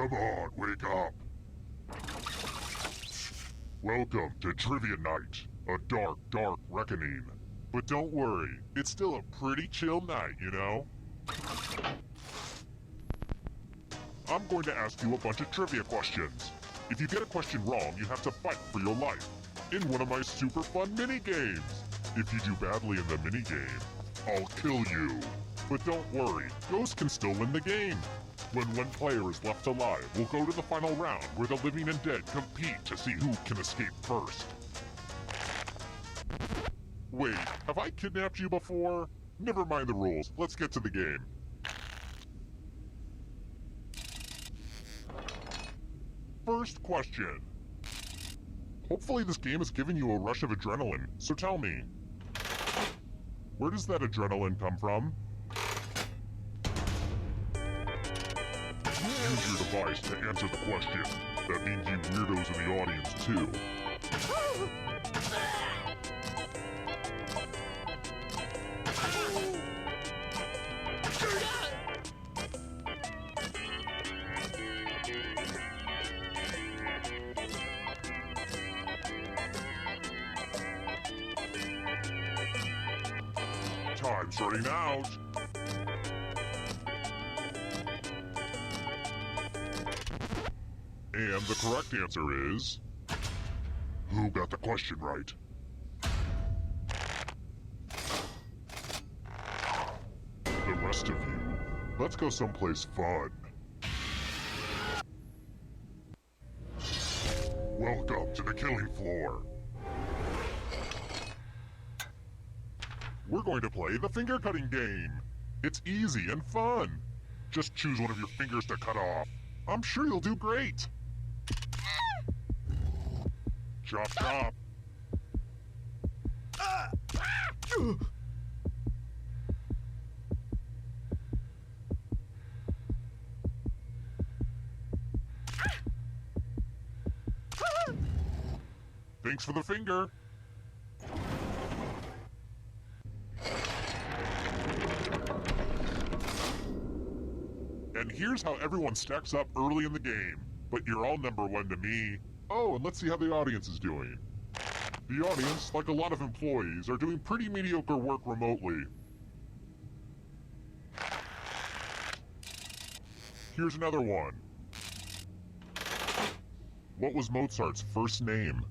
Come on, wake up! Welcome to Trivia Night, a dark, dark reckoning. But don't worry, it's still a pretty chill night, you know? I'm going to ask you a bunch of trivia questions. If you get a question wrong, you have to fight for your life in one of my super fun mini-games. If you do badly in the mini-game, I'll kill you. But don't worry, ghosts can still win the game. When one player is left alive, we'll go to the final round where the living and dead compete to see who can escape first. Wait, have I kidnapped you before? Never mind the rules, let's get to the game. First question. Hopefully this game has given you a rush of adrenaline, so tell me, where does that adrenaline come from? Use your device to answer the question. That means you weirdos in the audience too. Time's running out. And the correct answer is... Who got the question right? The rest of you, let's go someplace fun. Welcome to the killing floor. We're going to play the finger cutting game. It's easy and fun. Just choose one of your fingers to cut off. I'm sure you'll do great. Chop, chop. Thanks for the finger. And here's how everyone stacks up early in the game. But you're all number one to me. Oh, and let's see how the audience is doing. The audience, like a lot of employees, are doing pretty mediocre work remotely. Here's another one. What was Mozart's first name?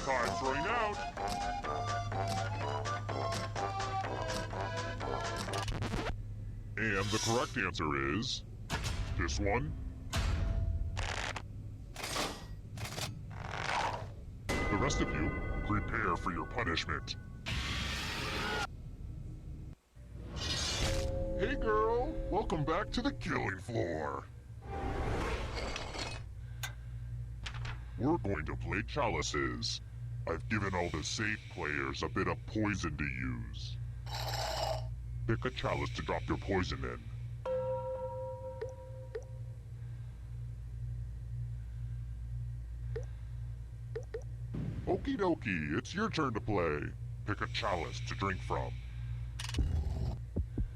Time's running out. And the correct answer is... this one. The rest of you, prepare for your punishment. Hey girl, welcome back to the killing floor. We're going to play Chalices. I've given all the safe players a bit of poison to use. Pick a chalice to drop your poison in. Okie dokie, it's your turn to play. Pick a chalice to drink from.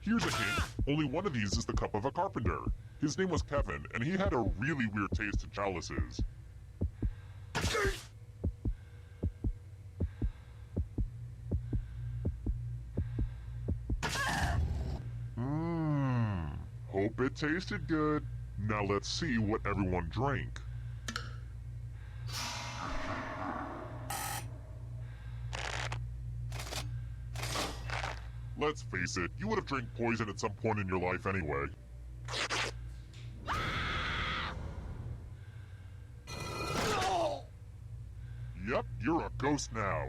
Here's a hint, only one of these is the cup of a carpenter. His name was Kevin, and he had a really weird taste in chalices. Hope it tasted good. Now let's see what everyone drank. Let's face it, you would have drank poison at some point in your life anyway. Yep, you're a ghost now.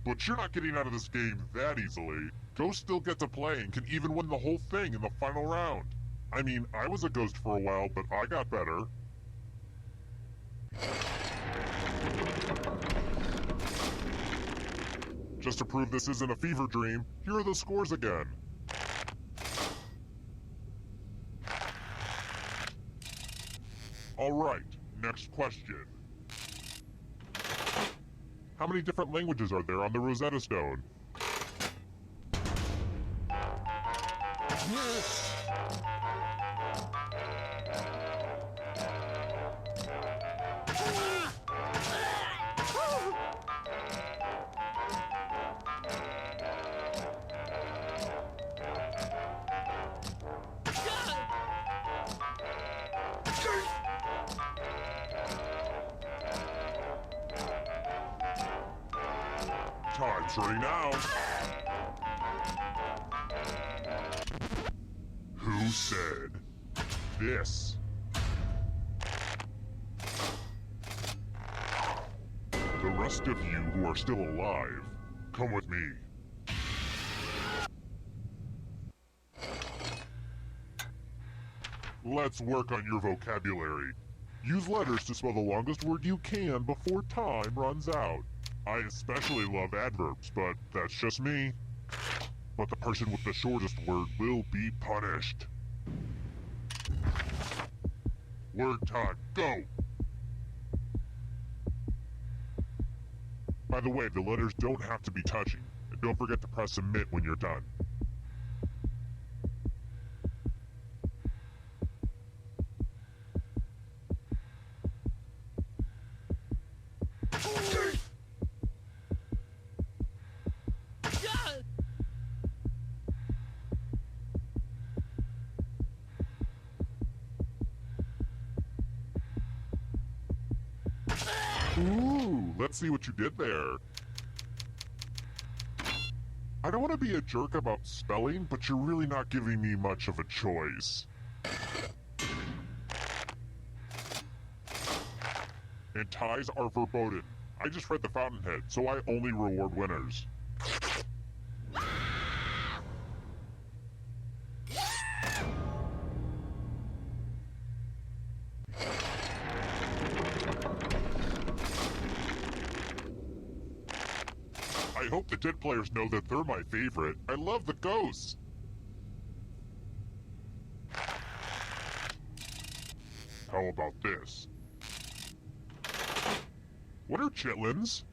But you're not getting out of this game that easily. Ghosts still get to play and can even win the whole thing in the final round. I mean, I was a ghost for a while, but I got better. Just to prove this isn't a fever dream, here are the scores again. Alright, next question. How many different languages are there on the Rosetta Stone? Time's running out. Who said this? The rest of you who are still alive, come with me. Let's work on your vocabulary. Use letters to spell the longest word you can before time runs out. I especially love adverbs, but that's just me. But the person with the shortest word will be punished. Word time, go! By the way, the letters don't have to be touching, and don't forget to press submit when you're done. Ooh, let's see what you did there. I don't want to be a jerk about spelling, but you're really not giving me much of a choice. And ties are verboten. I just read the Fountainhead, so I only reward winners. I hope the dead players know that they're my favorite. I love the ghosts. How about this? What are chitlins?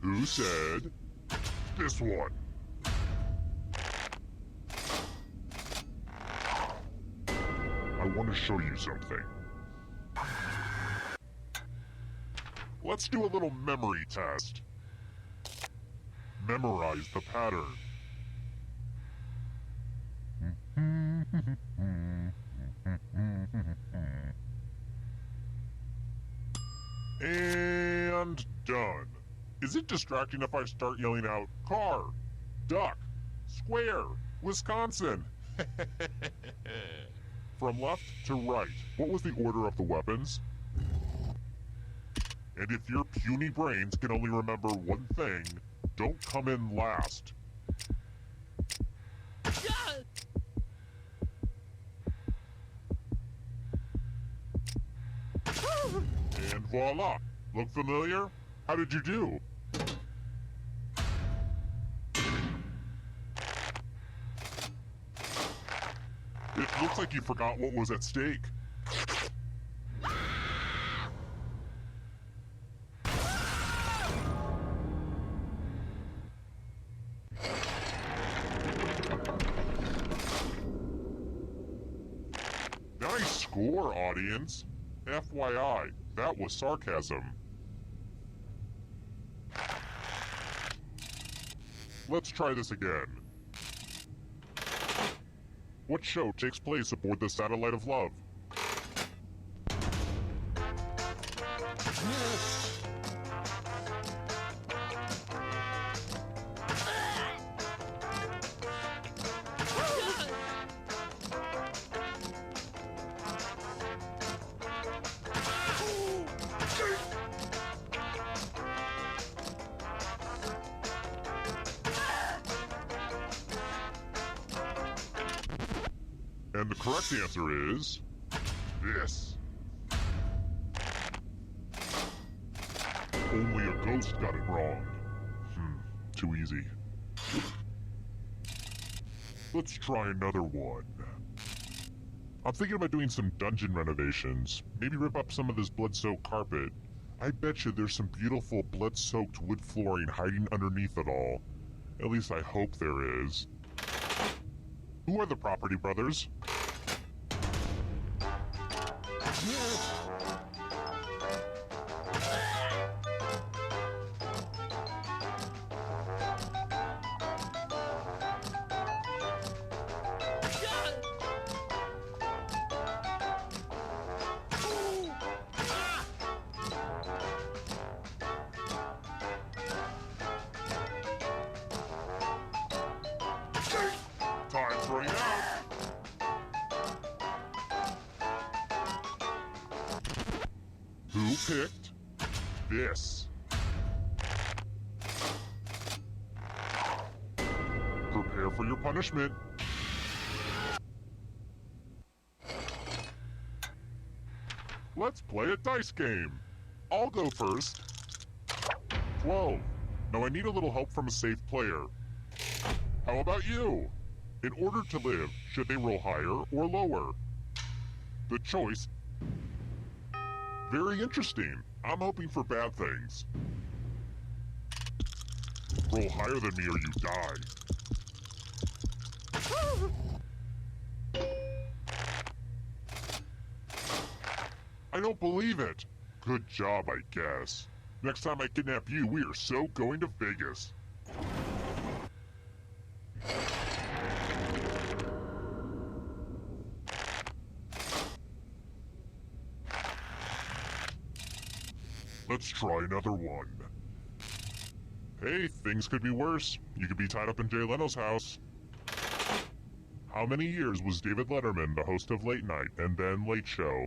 Who said this one? I want to show you something. Let's do a little memory test. Memorize the pattern. And done. Is it distracting if I start yelling out, car, duck, square, Wisconsin? From left to right, what was the order of the weapons? And if your puny brains can only remember one thing, don't come in last. And voila! Look familiar? How did you do? It looks like you forgot what was at stake. Nice score, audience. FYI, that was sarcasm. Let's try this again. What show takes place aboard the Satellite of Love? And the correct answer is... this. Only a ghost got it wrong. Too easy. Let's try another one. I'm thinking about doing some dungeon renovations. Maybe rip up some of this blood-soaked carpet. I bet you there's some beautiful blood-soaked wood flooring hiding underneath it all. At least I hope there is. Who are the Property Brothers? Time's running out. Who picked this? Prepare for your punishment. Let's play a dice game. I'll go first. 12. Now I need a little help from a safe player. How about you? In order to live, should they roll higher or lower? The choice... very interesting. I'm hoping for bad things. Roll higher than me or you die. I don't believe it. Good job, I guess. Next time I kidnap you, we are so going to Vegas. Let's try another one. Hey, things could be worse. You could be tied up in Jay Leno's house. How many years was David Letterman the host of Late Night and then Late Show?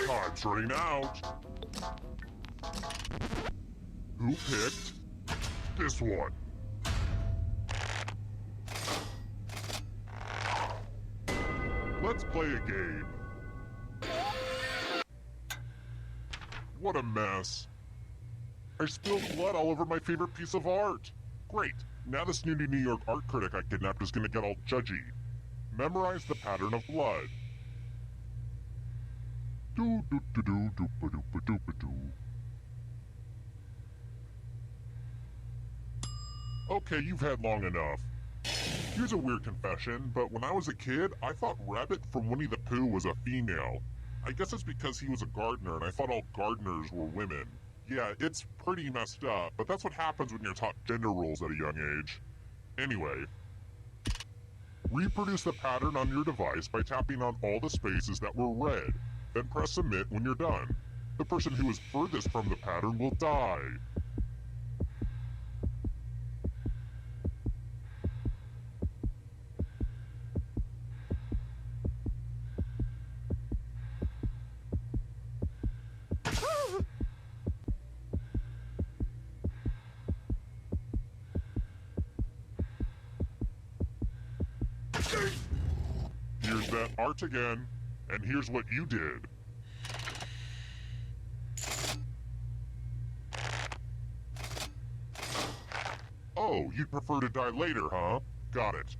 Time's running out. Who picked this one? Let's play a game. What a mess. I spilled blood all over my favorite piece of art. Great. Now this snooty New York art critic I kidnapped is gonna get all judgy. Memorize the pattern of blood. Okay, you've had long enough. Here's a weird confession, but when I was a kid, I thought Rabbit from Winnie the Pooh was a female. I guess it's because he was a gardener and I thought all gardeners were women. Yeah, it's pretty messed up, but that's what happens when you're taught gender roles at a young age. Anyway, reproduce the pattern on your device by tapping on all the spaces that were red. Then press submit when you're done. The person who is furthest from the pattern will die. Here's that art again, and here's what you did. Oh, you'd prefer to die later, huh? Got it.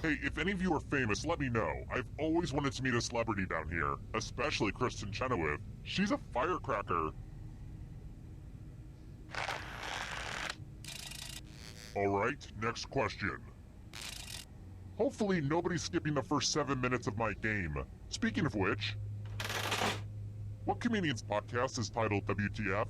Hey, if any of you are famous, let me know. I've always wanted to meet a celebrity down here, especially Kristen Chenoweth. She's a firecracker. Alright, next question. Hopefully nobody's skipping the first 7 minutes of my game. Speaking of which, what comedian's podcast is titled WTF?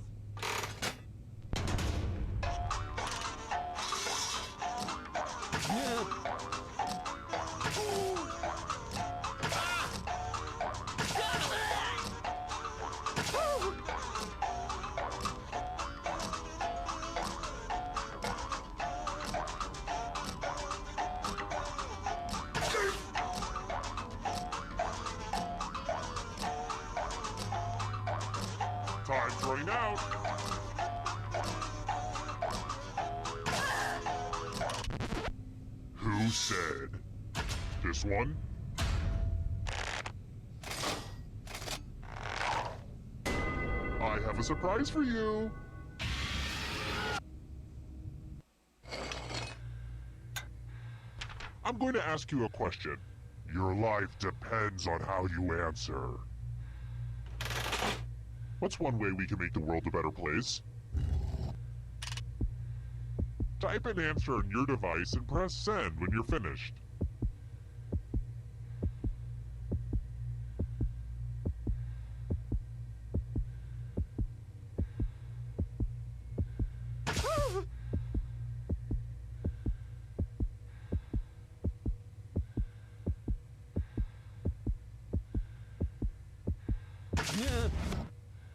Time's running out. Who said? This one? I have a surprise for you. I'm going to ask you a question. Your life depends on how you answer. What's one way we can make the world a better place? Type an answer on your device and press send when you're finished.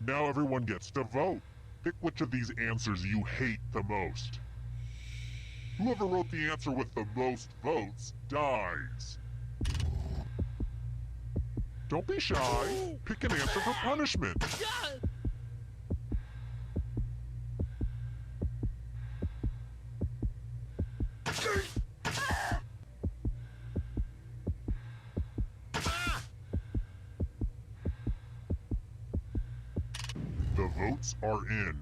Now everyone gets to vote. Pick which of these answers you hate the most. Whoever wrote the answer with the most votes dies. Don't be shy. Pick an answer for punishment. The votes are in.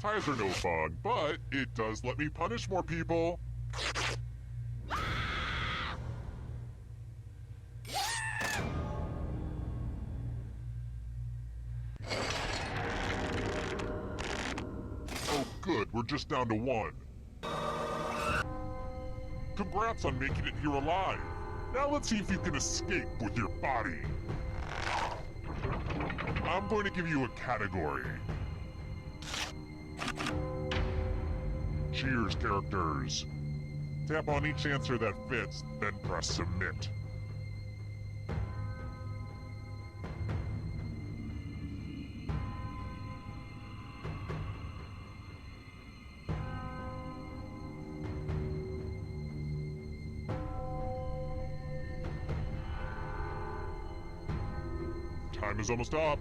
Ties are no fun, but it does let me punish more people. Oh good, we're just down to one. Congrats on making it here alive. Now let's see if you can escape with your body. I'm going to give you a category. Cheers, characters. Tap on each answer that fits, then press submit. Time is almost up.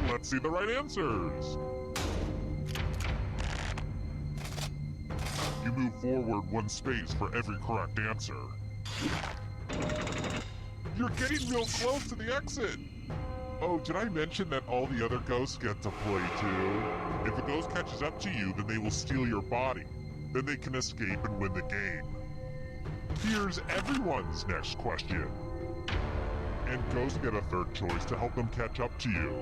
Let's see the right answers. You move forward one space for every correct answer. You're getting real close to the exit. Oh, did I mention that all the other ghosts get to play too? If a ghost catches up to you, then they will steal your body. Then they can escape and win the game. Here's everyone's next question. And ghosts get a third choice to help them catch up to you.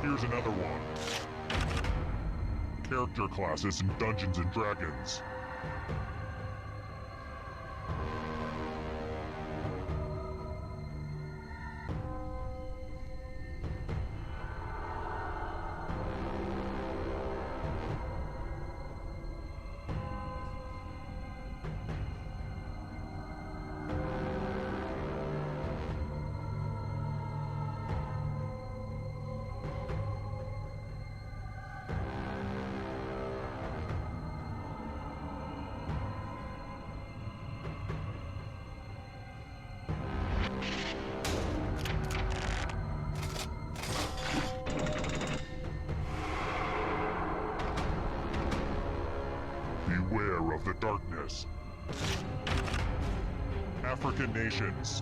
Here's another one. Character classes in Dungeons and Dragons. Beware of the darkness. African nations.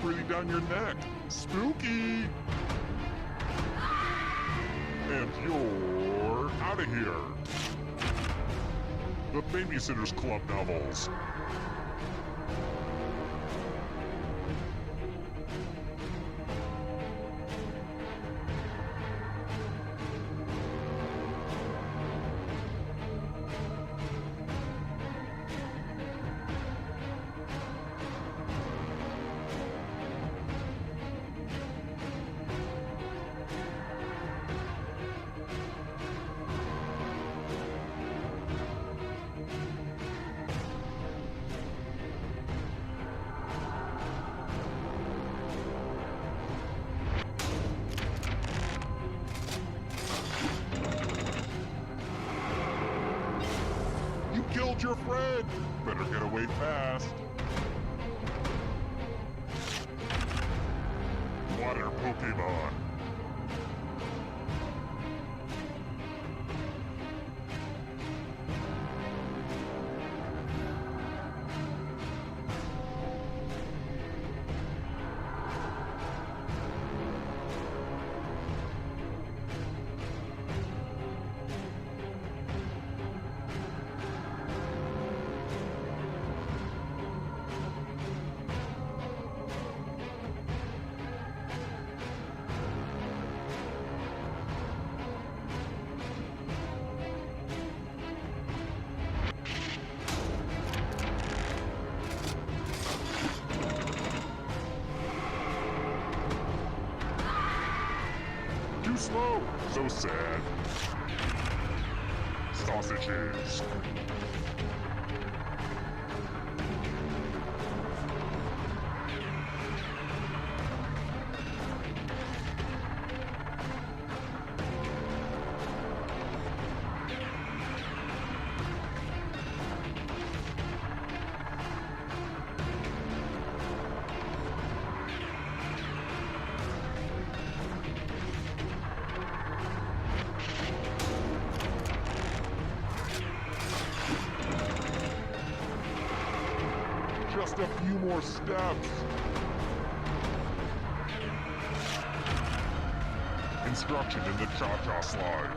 breathing down your neck. Spooky! And you're out of here. The Babysitter's Club novels. Killed your friend! Better get away fast. Water Pokemon. Too slow! So sad. Sausages. Just a few more steps. Instruction in the Cha-Cha slide.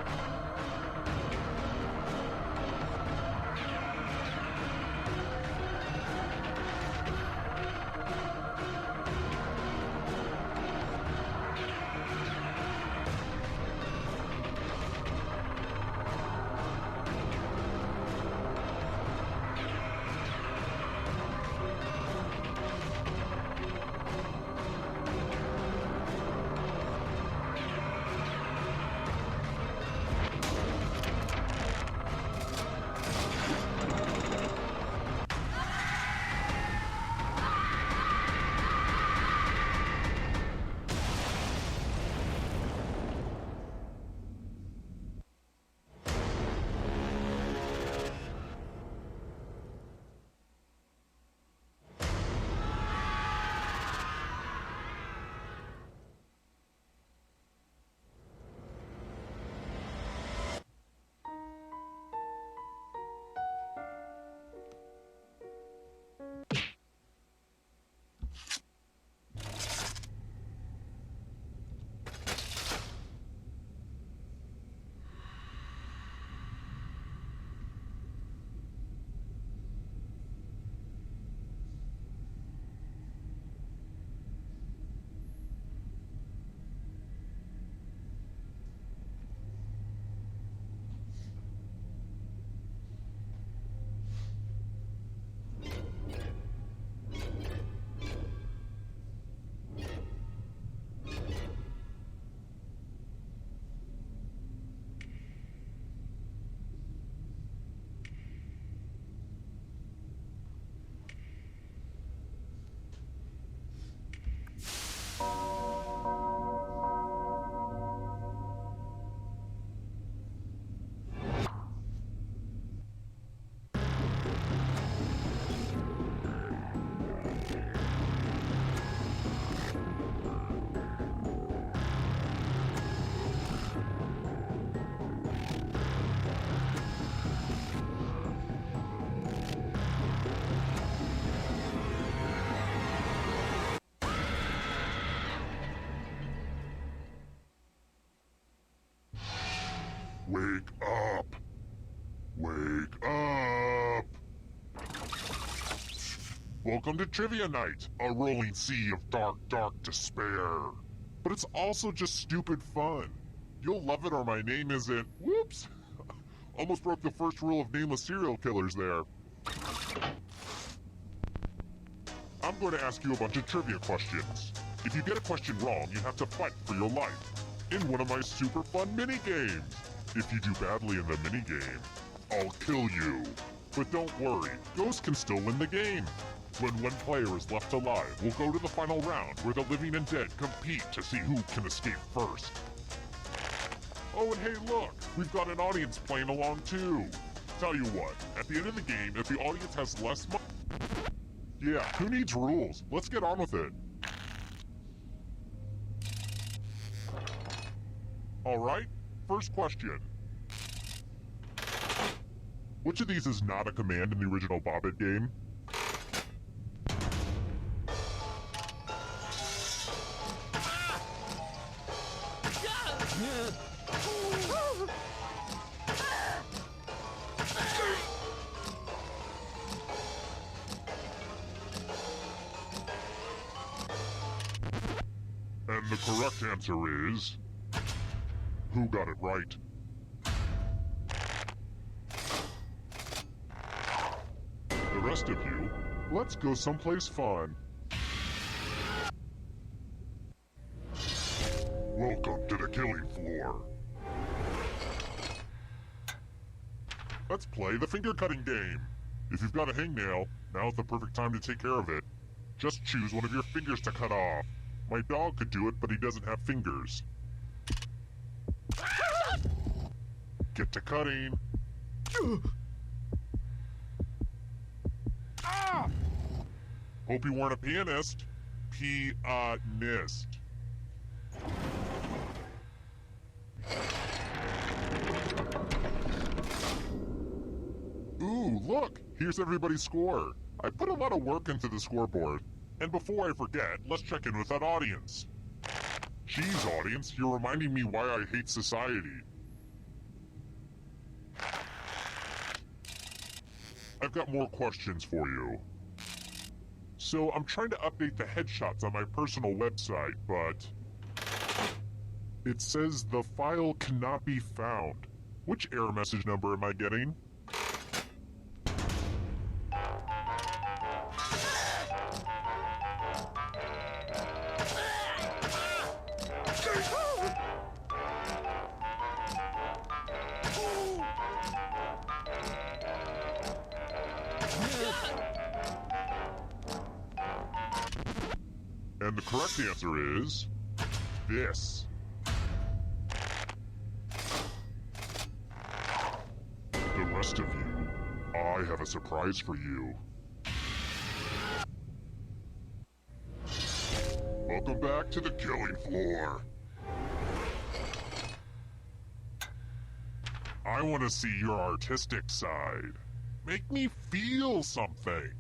Wake up! Wake up! Welcome to Trivia Night, a rolling sea of dark, dark despair. But it's also just stupid fun. You'll love it or my name isn't... Whoops! Almost broke the first rule of nameless serial killers there. I'm going to ask you a bunch of trivia questions. If you get a question wrong, you have to fight for your life in one of my super fun mini-games. If you do badly in the mini-game, I'll kill you. But don't worry, ghosts can still win the game. When one player is left alive, we'll go to the final round where the living and dead compete to see who can escape first. Oh, and hey look, we've got an audience playing along too. Tell you what, at the end of the game, if the audience has less money... Yeah, who needs rules? Let's get on with it. Alright, first question. Which of these is not a command in the original Bobbit game? And the correct answer is... Who got it right? The rest of you, let's go someplace fun. Welcome to the killing floor. Let's play the finger-cutting game. If you've got a hangnail, now's the perfect time to take care of it. Just choose one of your fingers to cut off. My dog could do it, but he doesn't have fingers. Get to cutting. Hope you weren't a pianist. Pianist. Ooh, look! Here's everybody's score. I put a lot of work into the scoreboard. And before I forget, let's check in with that audience. Geez, audience, you're reminding me why I hate society. I've got more questions for you. So, I'm trying to update the headshots on my personal website, but... it says the file cannot be found. Which error message number am I getting? And the correct answer is... this. The rest of you, I have a surprise for you. Welcome back to the killing floor. I want to see your artistic side. Make me feel something.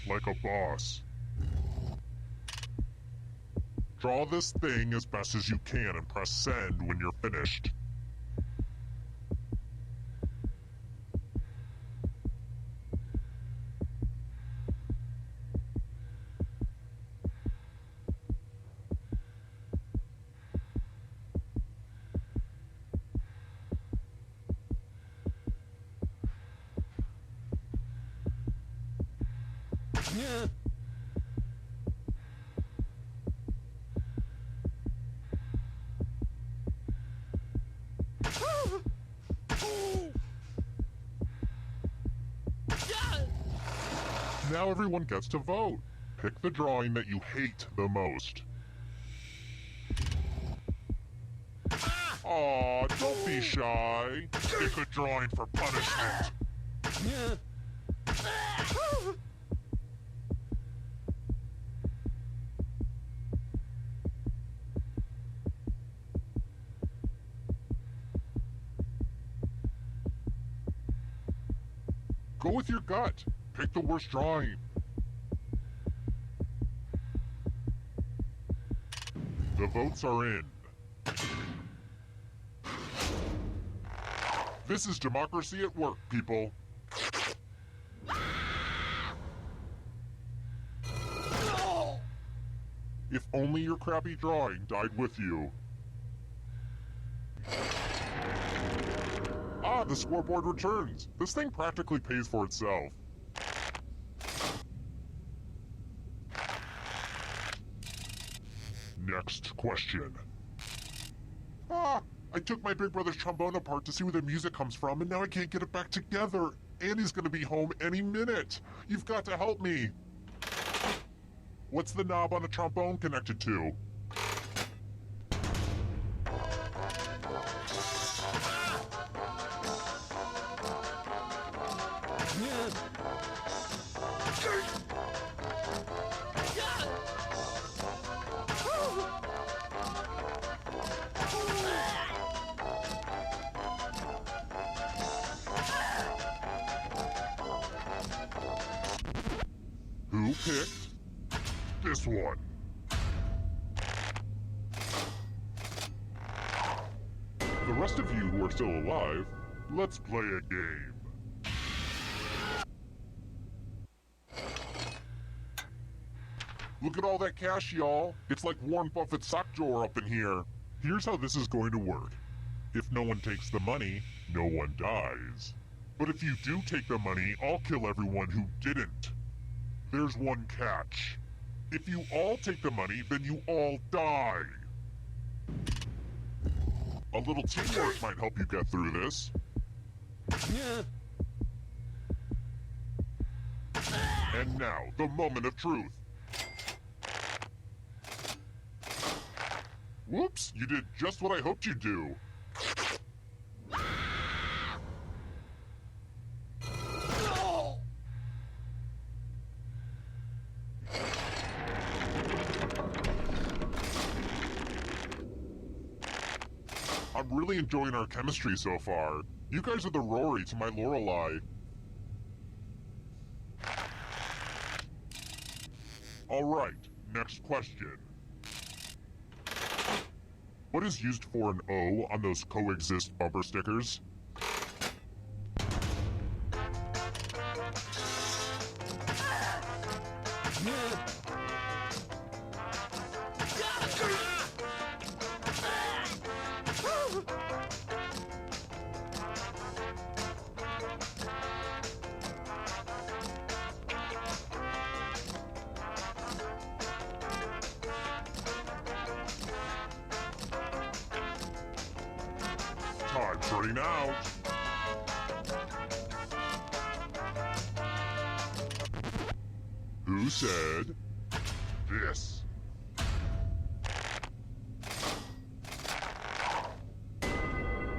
Like a boss. Draw this thing as best as you can and press send when you're finished. Yeah. Now everyone gets to vote. Pick the drawing that you hate the most. Aw, don't be shy. Pick a drawing for punishment. Go with your gut. Pick the worst drawing. The votes are in. This is democracy at work, people. If only your crappy drawing died with you. Ah, the scoreboard returns. This thing practically pays for itself. Next question. Ah, I took my big brother's trombone apart to see where the music comes from, and now I can't get it back together. Annie's gonna be home any minute. You've got to help me. What's the knob on the trombone connected to? Who picked this one? The rest of you who are still alive, let's play a game. Look at all that cash, y'all. It's like Warren Buffett's sock drawer up in here. Here's how this is going to work. If no one takes the money, no one dies. But if you do take the money, I'll kill everyone who didn't. There's one catch. If you all take the money, then you all die. A little teamwork might help you get through this. And now, the moment of truth. Whoops, you did just what I hoped you'd do. I'm really enjoying our chemistry so far. You guys are the Rory to my Lorelei. Alright, next question. What is used for an O on those coexist bumper stickers? Time's running out. Who said this?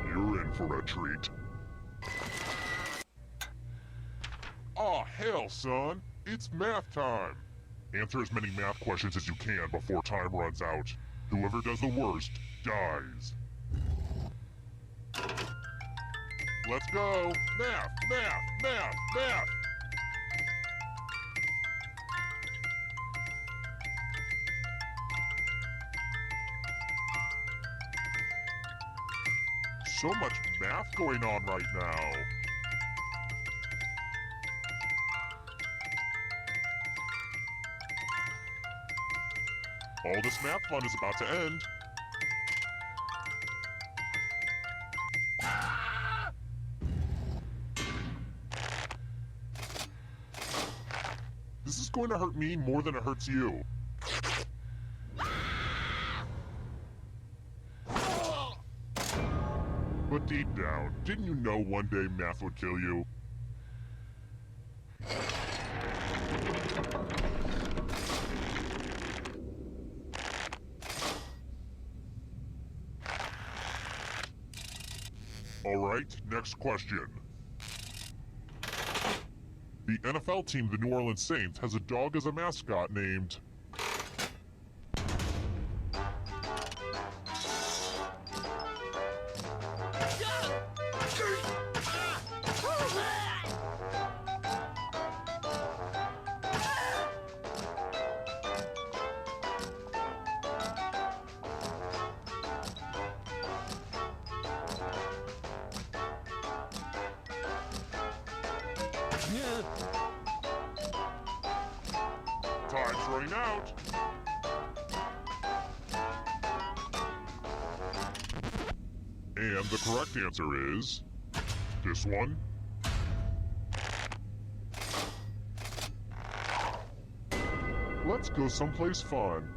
You're in for a treat. Aw, hell, son. It's math time. Answer as many math questions as you can before time runs out. Whoever does the worst dies. Let's go! Math! Math! Math! Math! So much math going on right now. All this math fun is about to end. This is going to hurt me more than it hurts you. But deep down, didn't you know one day math would kill you? Alright, next question. The NFL team, the New Orleans Saints, has a dog as a mascot named... Time's running out. And the correct answer is this one. Let's go someplace fun.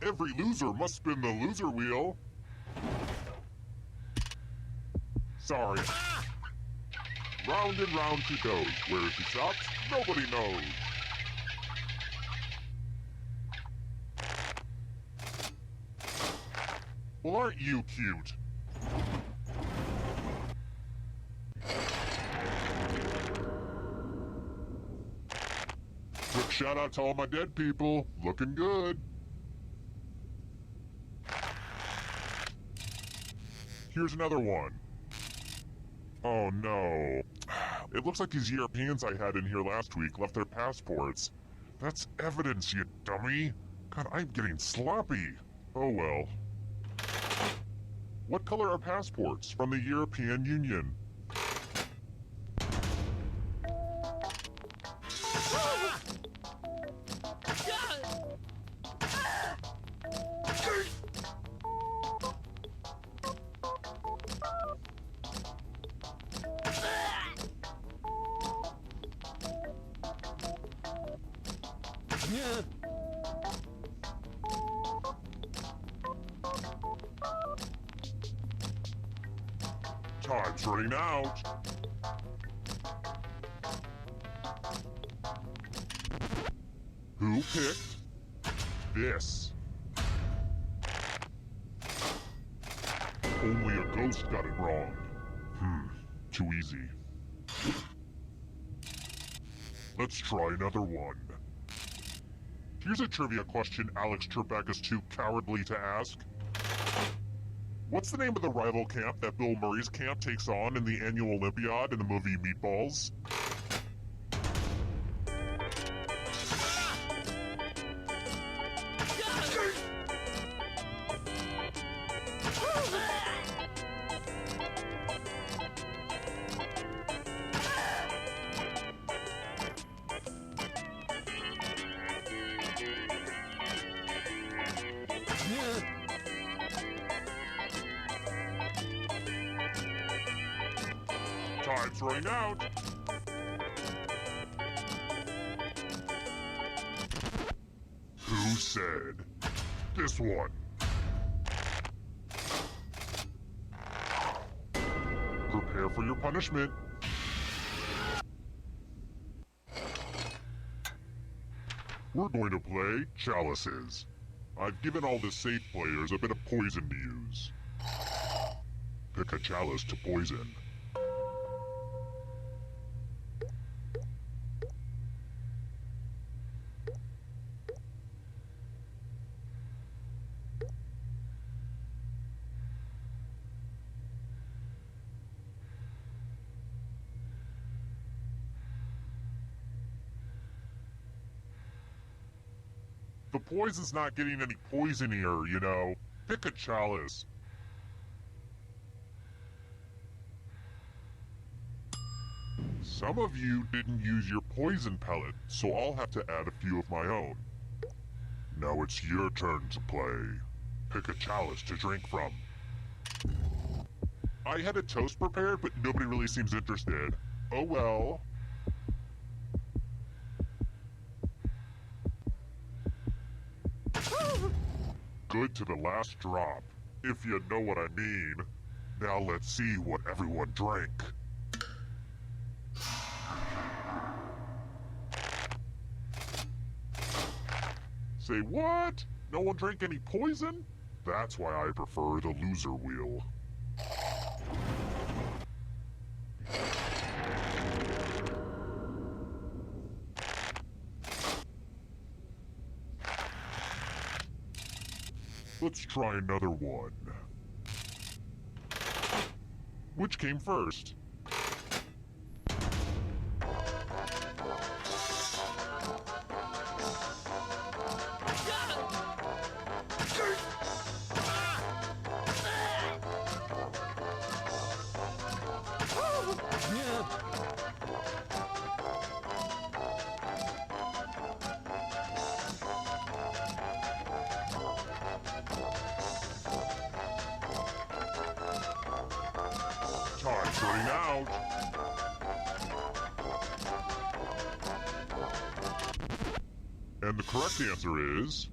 Every loser must spin the loser wheel. Sorry. Round and round she goes. Where she stops, nobody knows. Well, aren't you cute? Quick shout out to all my dead people. Looking good. Here's another one. Oh no. It looks like these Europeans I had in here last week left their passports. That's evidence, you dummy. God, I'm getting sloppy. Oh well. What color are passports from the European Union? Time's running out. Who picked this? Only a ghost got it wrong. Too easy. Let's try another one. Here's a trivia question Alex Trebek is too cowardly to ask. What's the name of the rival camp that Bill Murray's camp takes on in the annual Olympiad in the movie Meatballs? Time's running out. Who said this one? Prepare for your punishment. We're going to play Chalices. I've given all the safe players a bit of poison to use. Pick a chalice to poison. The poison's not getting any poisonier, you know. Pick a chalice. Some of you didn't use your poison pellet, so I'll have to add a few of my own. Now it's your turn to play. Pick a chalice to drink from. I had a toast prepared, but nobody really seems interested. Oh well. Good to the last drop, if you know what I mean. Now let's see what everyone drank. Say what? No one drank any poison? That's why I prefer the loser wheel. Let's try another one. Which came first? Time's running out. And the correct answer is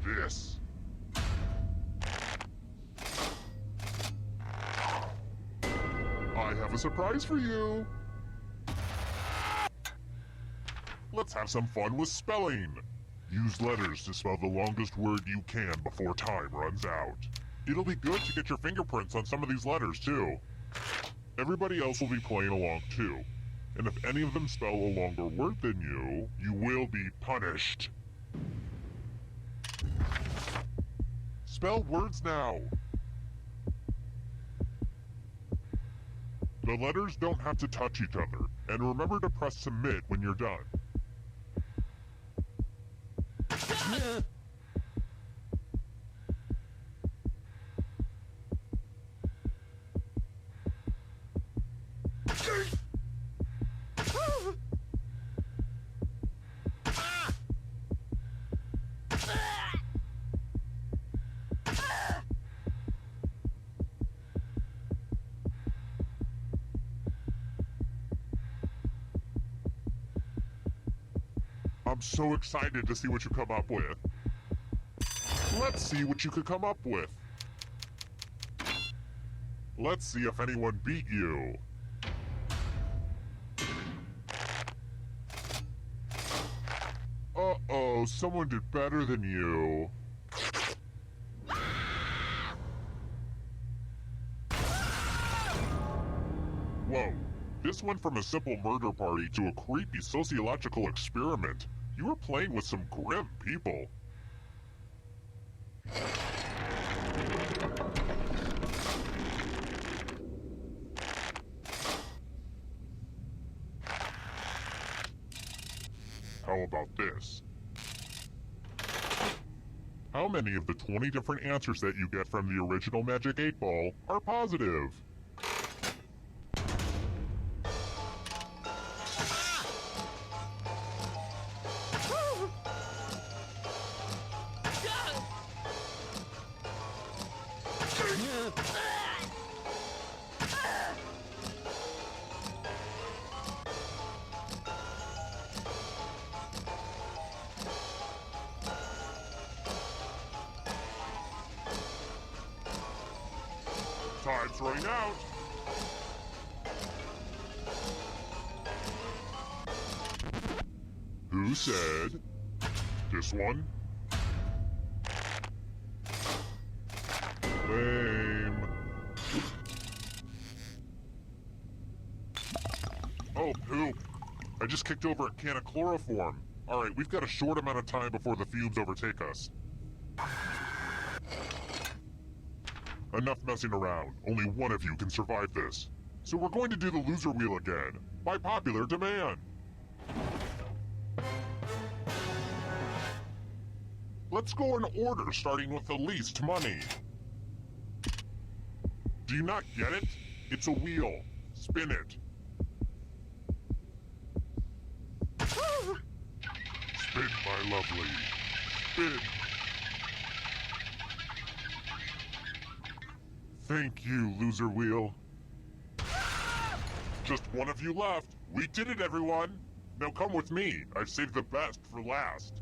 this. I have a surprise for you. Let's have some fun with spelling. Use letters to spell the longest word you can before time runs out. It'll be good to get your fingerprints on some of these letters, too. Everybody else will be playing along, too. And if any of them spell a longer word than you, you will be punished. Spell words now. The letters don't have to touch each other, and remember to press submit when you're done. I'm so excited to see what you come up with. Let's see what you could come up with. Let's see if anyone beat you. Uh-oh, someone did better than you. Whoa, this went from a simple murder party to a creepy sociological experiment. You were playing with some grim people. How about this? How many of the 20 different answers that you get from the original Magic 8 Ball are positive? Time's running out. Who said this one? Lame. Oh, poop. I just kicked over a can of chloroform. Alright, we've got a short amount of time before the fumes overtake us. Enough messing around. Only one of you can survive this. So we're going to do the loser wheel again, by popular demand. Let's go in order, starting with the least money. Do you not get it? It's a wheel. Spin it. Spin, my lovely. Spin. Thank you, loser wheel. Just one of you left. We did it, everyone. Now come with me. I've saved the best for last.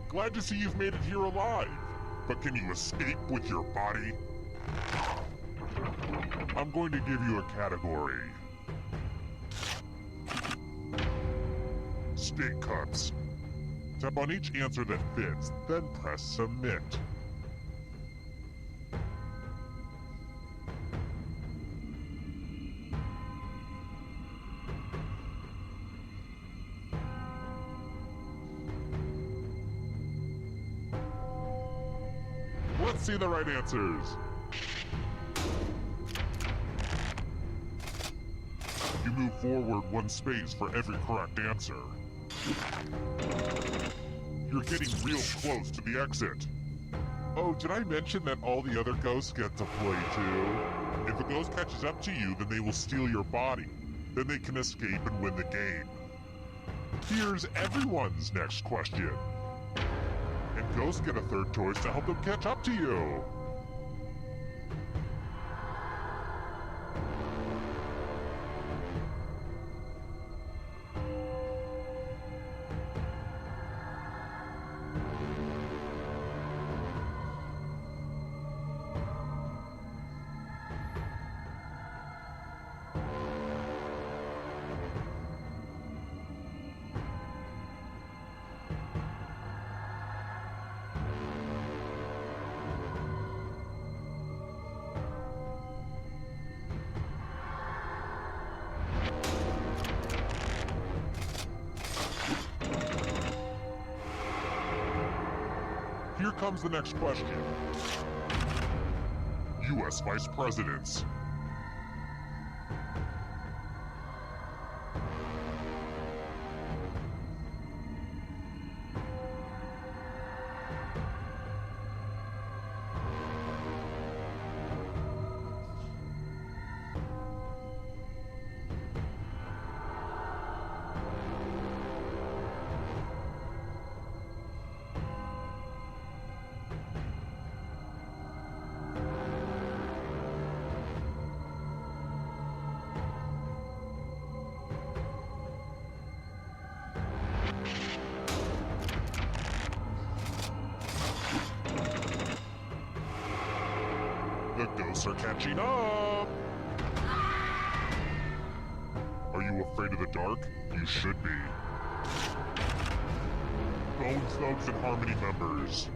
Glad to see you've made it here alive. But can you escape with your body? I'm going to give you a category. Stink cups. Tap on each answer that fits, then press submit. Let's see the right answers. You move forward one space for every correct answer. You're getting real close to the exit. Oh, did I mention that all the other ghosts get to play too? If a ghost catches up to you, then they will steal your body. Then they can escape and win the game. Here's everyone's next question. And ghosts get a third choice to help them catch up to you. comes the next question. U.S. Vice Presidents. The ghosts are catching up! Are you afraid of the dark? You should be. Bone Thugs and Harmony members.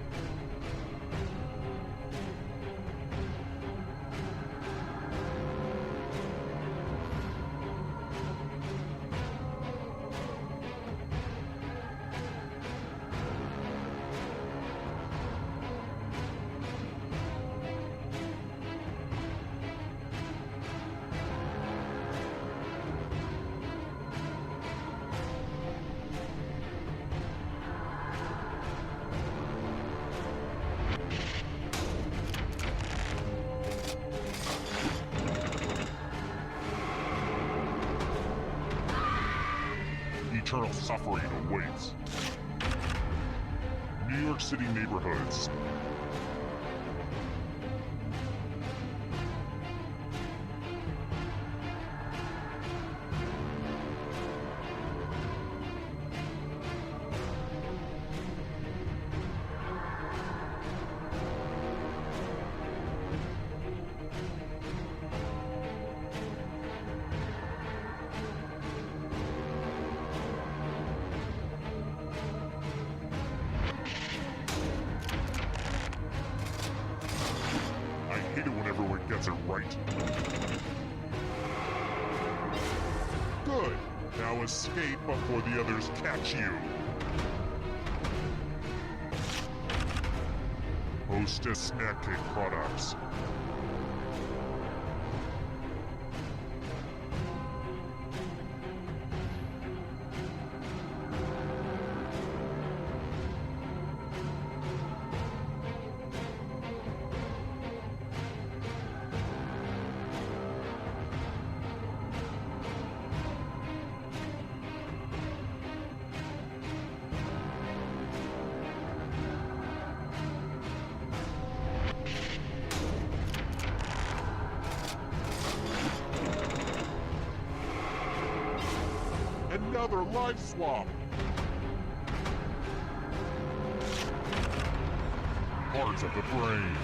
Eternal suffering awaits. New York City neighborhoods. I hate it when everyone gets it right. Good. Now escape before the others catch you. Hostess Snack Cake Products. Another life swap! Parts of the brain.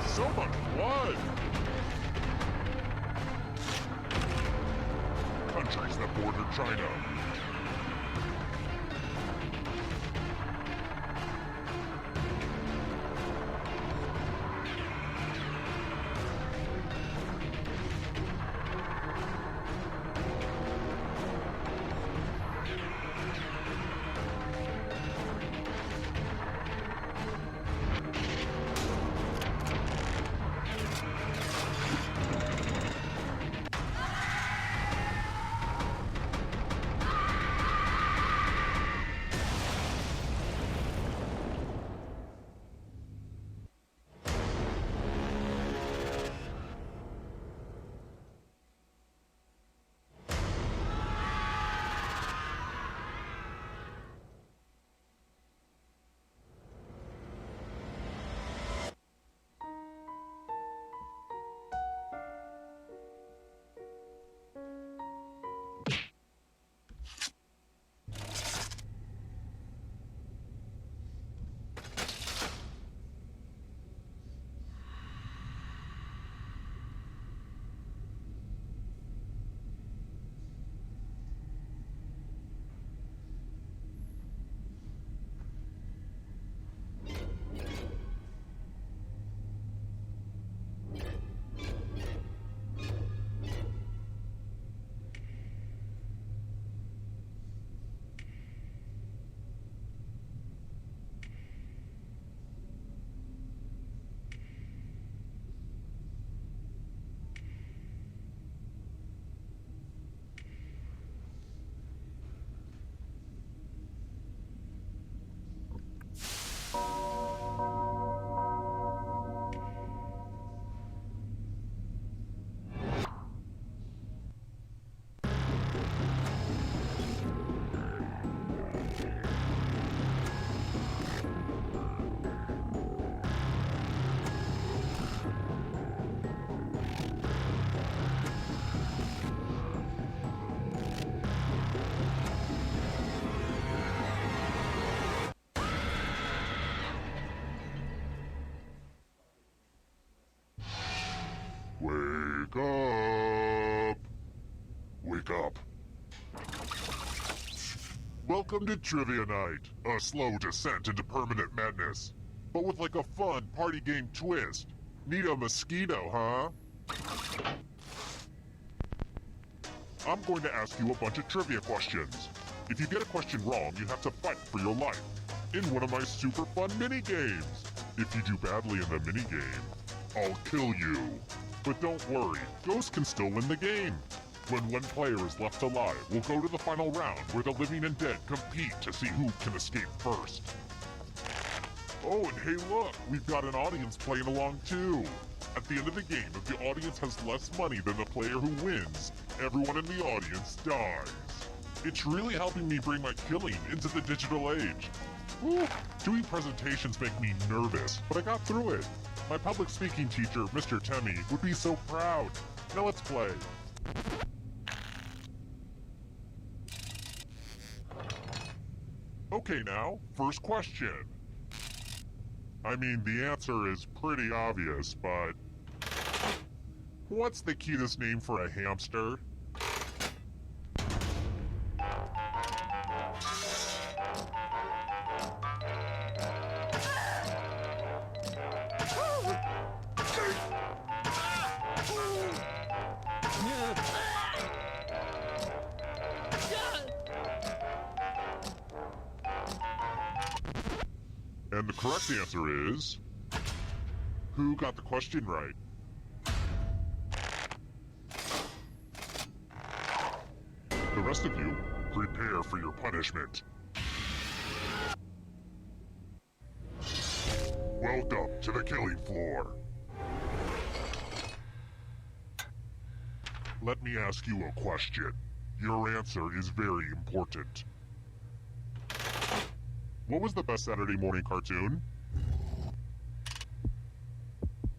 So much blood! Countries that border China. Wake up. Welcome to Trivia Night, a slow descent into permanent madness, but with like a fun party game twist. Need a mosquito, huh? I'm going to ask you a bunch of trivia questions. If you get a question wrong, you have to fight for your life in one of my super fun mini-games. If you do badly in the mini-game, I'll kill you. But don't worry, ghosts can still win the game. When one player is left alive, we'll go to the final round where the living and dead compete to see who can escape first. Oh, and hey look, we've got an audience playing along too. At the end of the game, if the audience has less money than the player who wins, everyone in the audience dies. It's really helping me bring my killing into the digital age. Whew, doing presentations make me nervous, but I got through it. My public speaking teacher, Mr. Temmie, would be so proud. Now let's play. Okay now, first question. I mean, the answer is pretty obvious, but what's the cutest name for a hamster? And the correct answer is... who got the question right? The rest of you, prepare for your punishment. Welcome to the killing floor. Let me ask you a question. Your answer is very important. What was the best Saturday morning cartoon?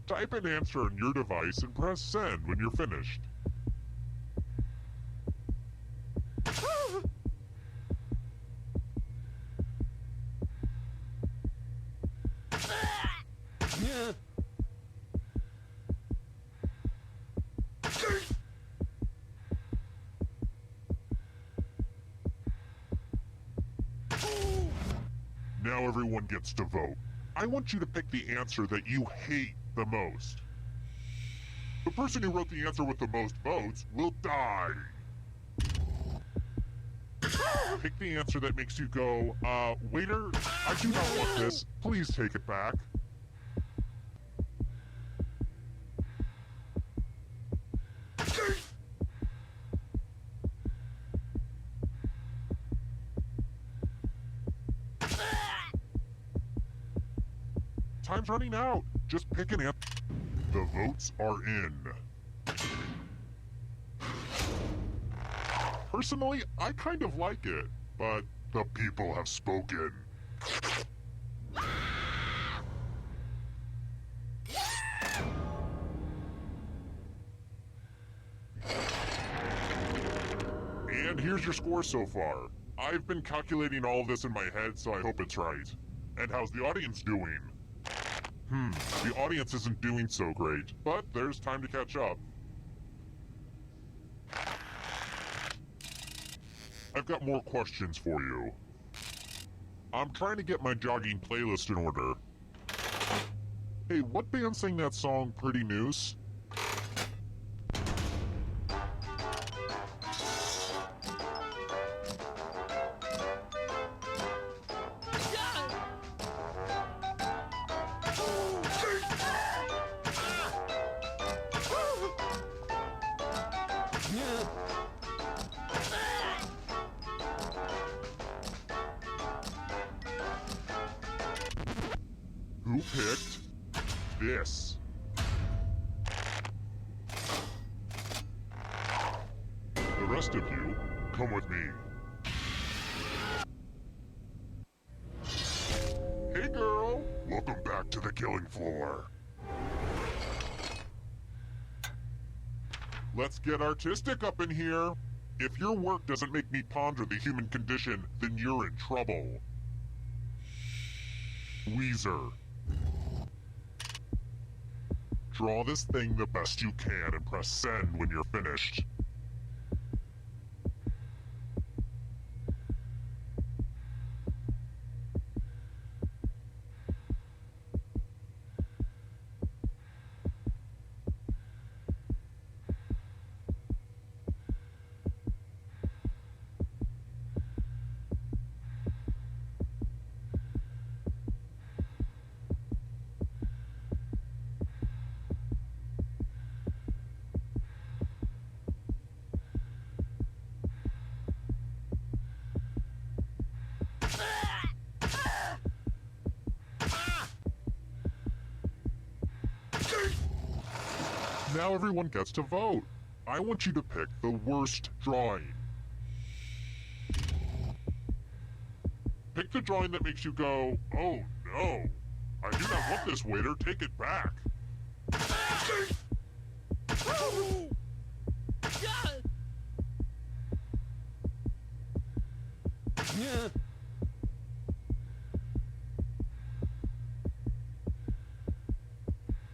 Type an answer on your device and press send when you're finished. Now everyone gets to vote. I want you to pick the answer that you hate the most. The person who wrote the answer with the most votes will die. Pick the answer that makes you go, waiter, I do not want this. Please take it back. Time's running out. Just pick an answer. The votes are in. Personally, I kind of like it, but the people have spoken. And here's your score so far. I've been calculating all of this in my head, so I hope it's right. And how's the audience doing? The audience isn't doing so great, but there's time to catch up. I've got more questions for you. I'm trying to get my jogging playlist in order. Hey, what band sang that song, Pretty Noose? Who picked this? The rest of you, come with me. Hey girl, welcome back to the killing floor. Let's get artistic up in here. If your work doesn't make me ponder the human condition, then you're in trouble. Weezer. Draw this thing the best you can and press send when you're finished. Now everyone gets to vote. I want you to pick the worst drawing. Pick the drawing that makes you go, oh no, I do not want this, waiter, take it back.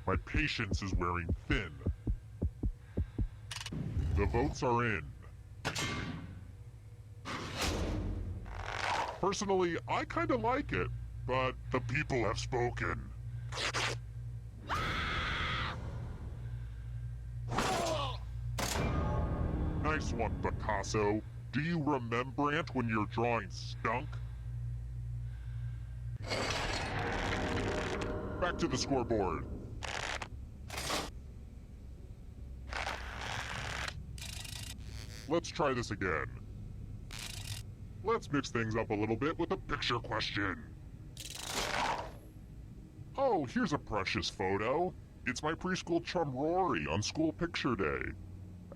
My patience is wearing thin. The votes are in. Personally, I kinda like it, but the people have spoken. Nice one, Picasso. Do you Rembrandt when your drawing stunk? Back to the scoreboard. Let's try this again. Let's mix things up a little bit with a picture question. Oh, here's a precious photo. It's my preschool chum Rory on school picture day.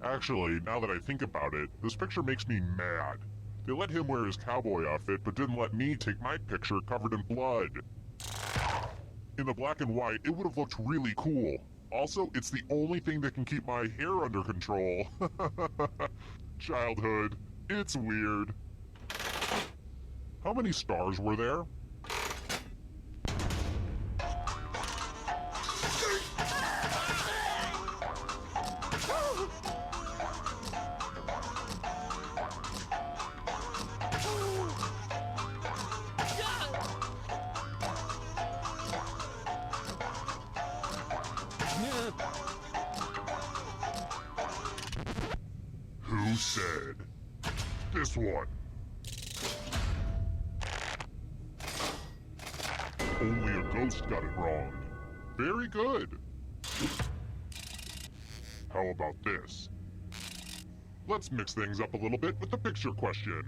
Actually, now that I think about it, this picture makes me mad. They let him wear his cowboy outfit, but didn't let me take my picture covered in blood. In the black and white, it would have looked really cool. Also, it's the only thing that can keep my hair under control. Childhood. It's weird. How many stars were there? Who said? This one. Only a ghost got it wrong. Very good. How about this? Let's mix things up a little bit with the picture question.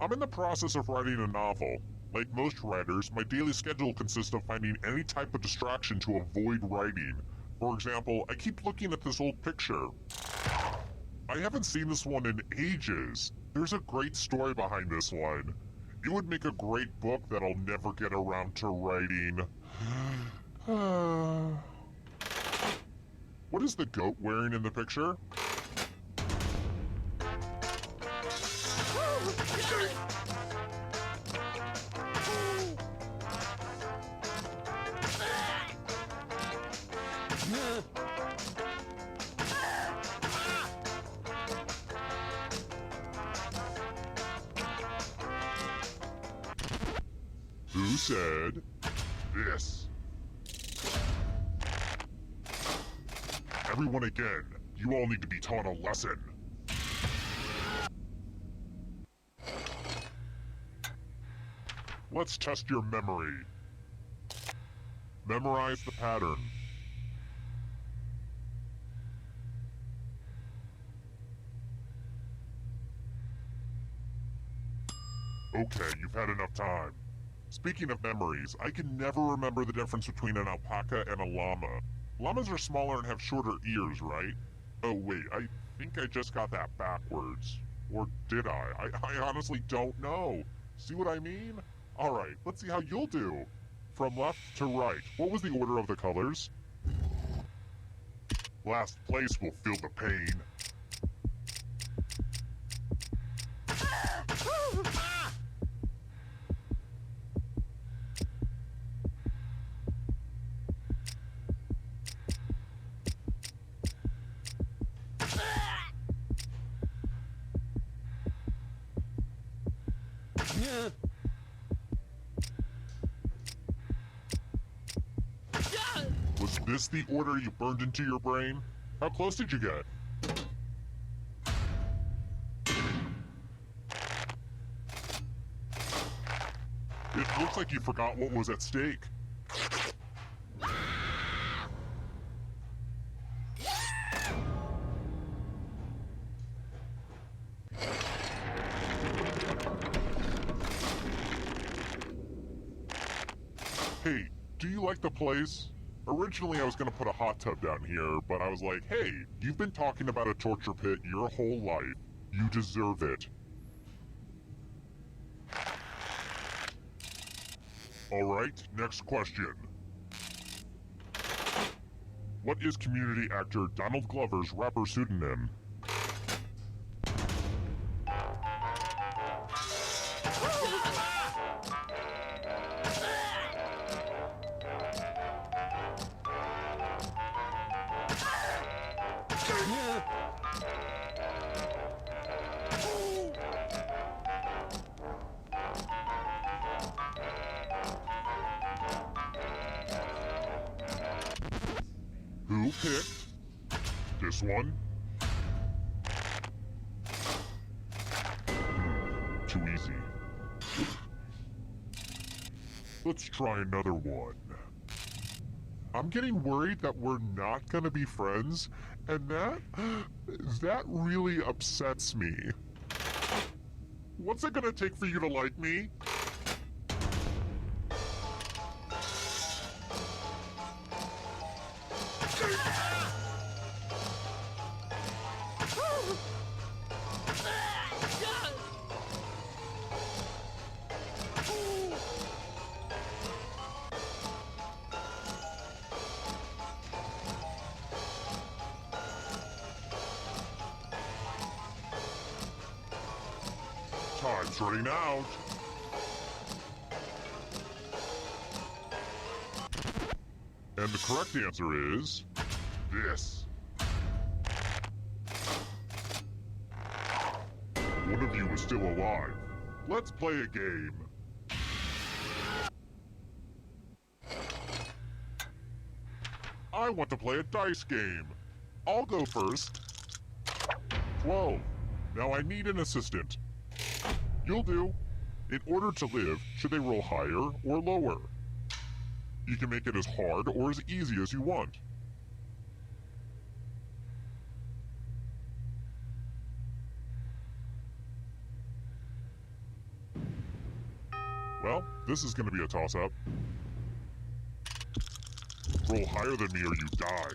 I'm in the process of writing a novel. Like most writers, my daily schedule consists of finding any type of distraction to avoid writing. For example, I keep looking at this old picture. I haven't seen this one in ages. There's a great story behind this one. It would make a great book that I'll never get around to writing. What is the goat wearing in the picture? Who said this? Everyone again, you all need to be taught a lesson. Let's test your memory. Memorize the pattern. Okay, you've had enough time. Speaking of memories, I can never remember the difference between an alpaca and a llama. Llamas are smaller and have shorter ears, right? Oh wait, I think I just got that backwards. Or did I? I honestly don't know. See what I mean? Alright, let's see how you'll do. From left to right, what was the order of the colors? Last place will feel the pain. Was this the order you burned into your brain? How close did you get? It looks like you forgot what was at stake. Hey, do you like the place? Originally, I was gonna put a hot tub down here, but I was like, hey, you've been talking about a torture pit your whole life. You deserve it. Alright, next question. What is community actor Donald Glover's rapper pseudonym? Who picked this one? Too easy. Let's try another one. I'm getting worried that we're not gonna be friends, and that really upsets me. What's it gonna take for you to like me? Time's running out. And the correct answer is this. One of you is still alive. Let's play a game. I want to play a dice game. I'll go first. 12. Now I need an assistant. You'll do. In order to live, should they roll higher or lower? You can make it as hard or as easy as you want. Well, this is going to be a toss-up. Roll higher than me or you die.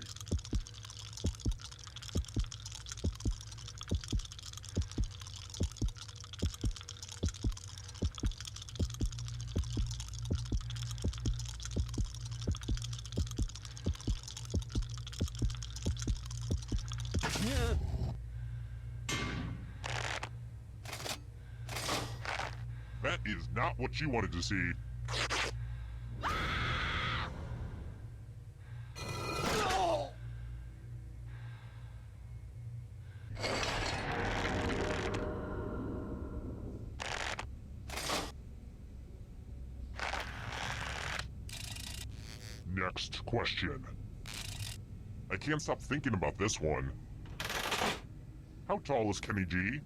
That is not what you wanted to see. Next question. I can't stop thinking about this one. How tall is Kenny G?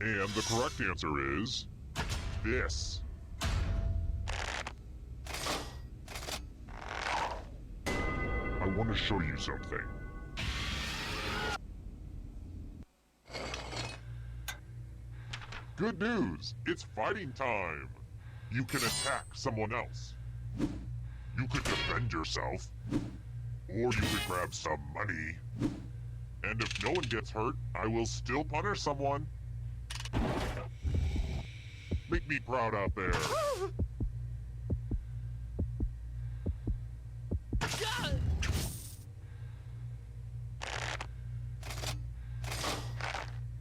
And the correct answer is this. I want to show you something. Good news! It's fighting time! You can attack someone else. You could defend yourself. Or you could grab some money. And if no one gets hurt, I will still punish someone. Make me proud out there.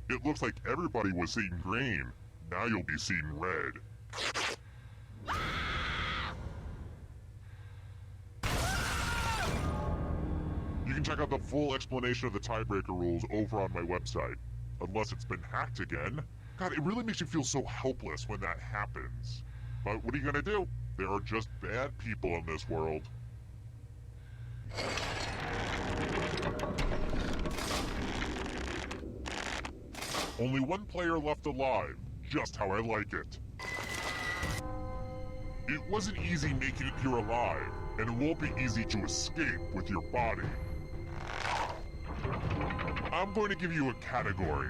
It looks like everybody was seeing green. Now you'll be seeing red. You can check out the full explanation of the tiebreaker rules over on my website. Unless it's been hacked again. God, it really makes you feel so helpless when that happens. But what are you gonna do? There are just bad people in this world. Only one player left alive. just how I like it. It wasn't easy making it here alive, and it won't be easy to escape with your body. I'm going to give you a category.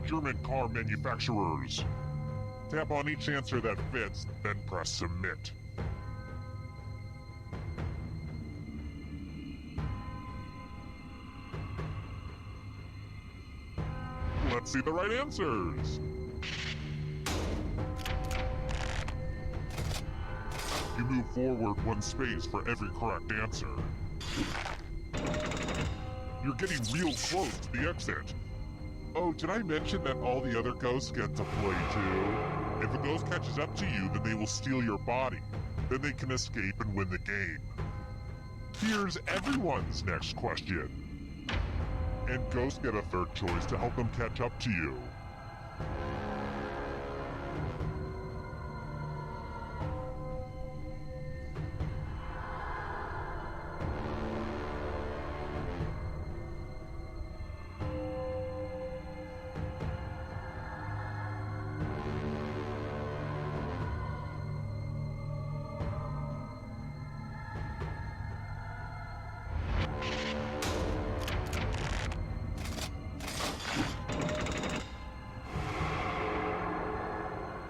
German car manufacturers. Tap on each answer that fits, then press submit. Let's see the right answers. You move forward one space for every correct answer. You're getting real close to the exit. Oh, did I mention that all the other ghosts get to play too? If a ghost catches up to you, then they will steal your body. Then they can escape and win the game. Here's everyone's next question. And ghosts get a third choice to help them catch up to you.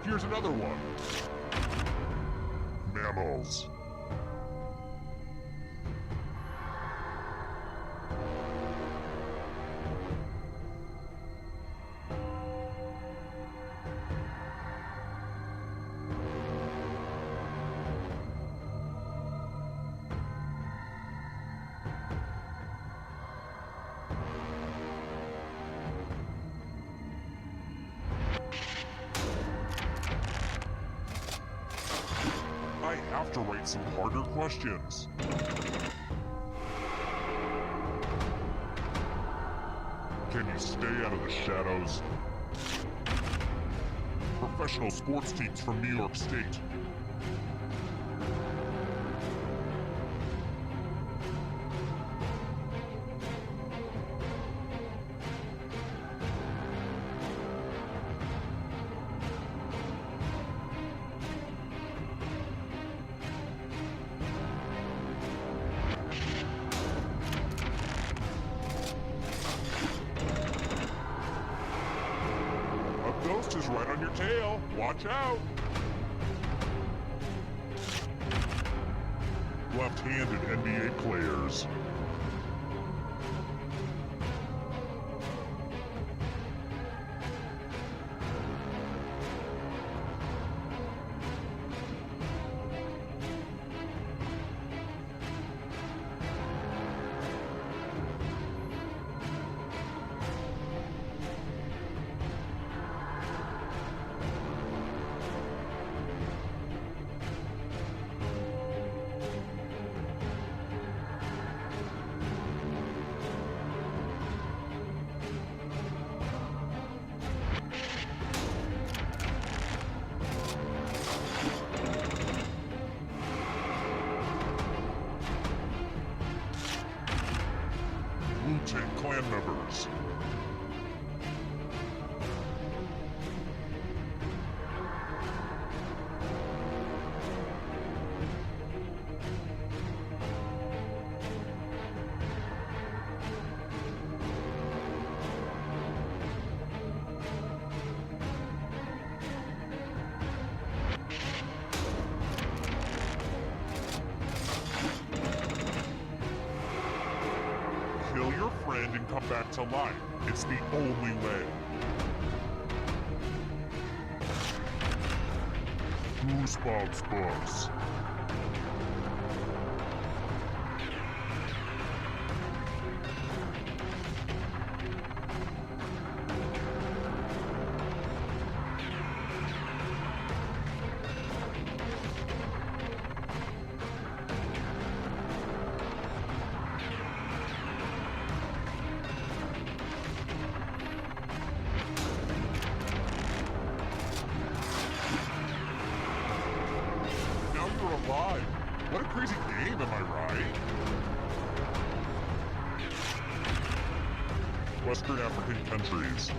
Here's another one. Mammals. I have to write some harder questions. Can you stay out of the shadows? Professional sports teams from New York State. Ghost is right on your tail. Watch out. Left-handed NBA players. Wu-Tang Clan members. Kill your friend and come back to life. It's the only way. Goosebumps books. Alive. What a crazy game, am I right? Western African countries.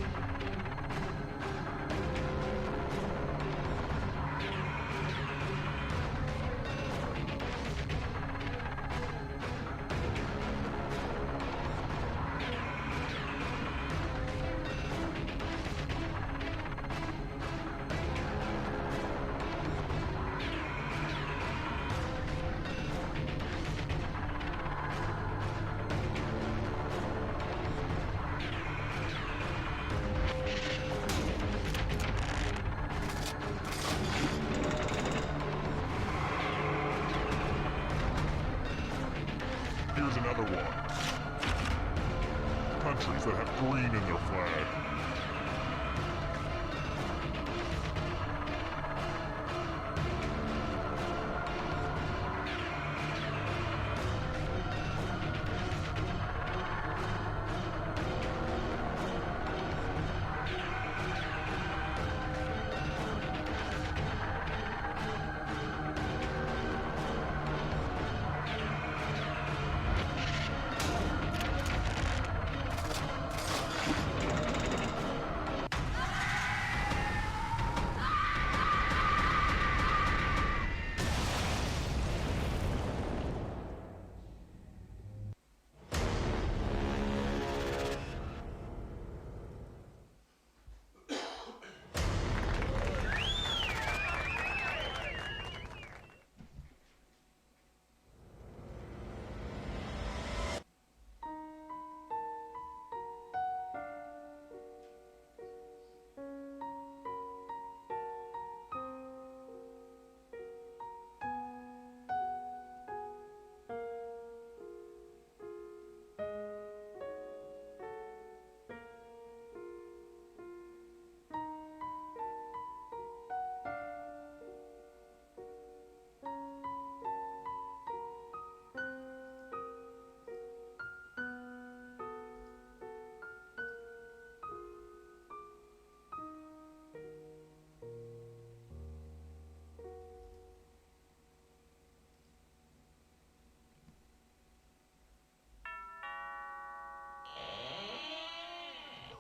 Here's another one. Countries that have green in their flag.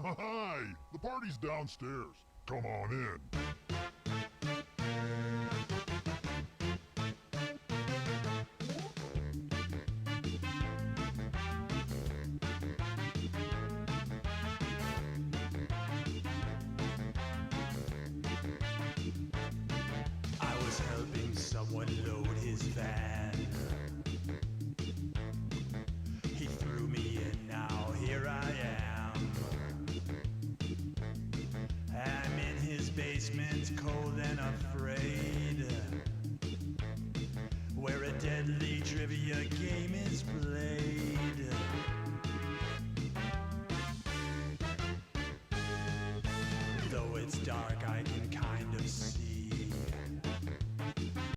Hi! The party's downstairs. Come on in. I was helping someone load his van.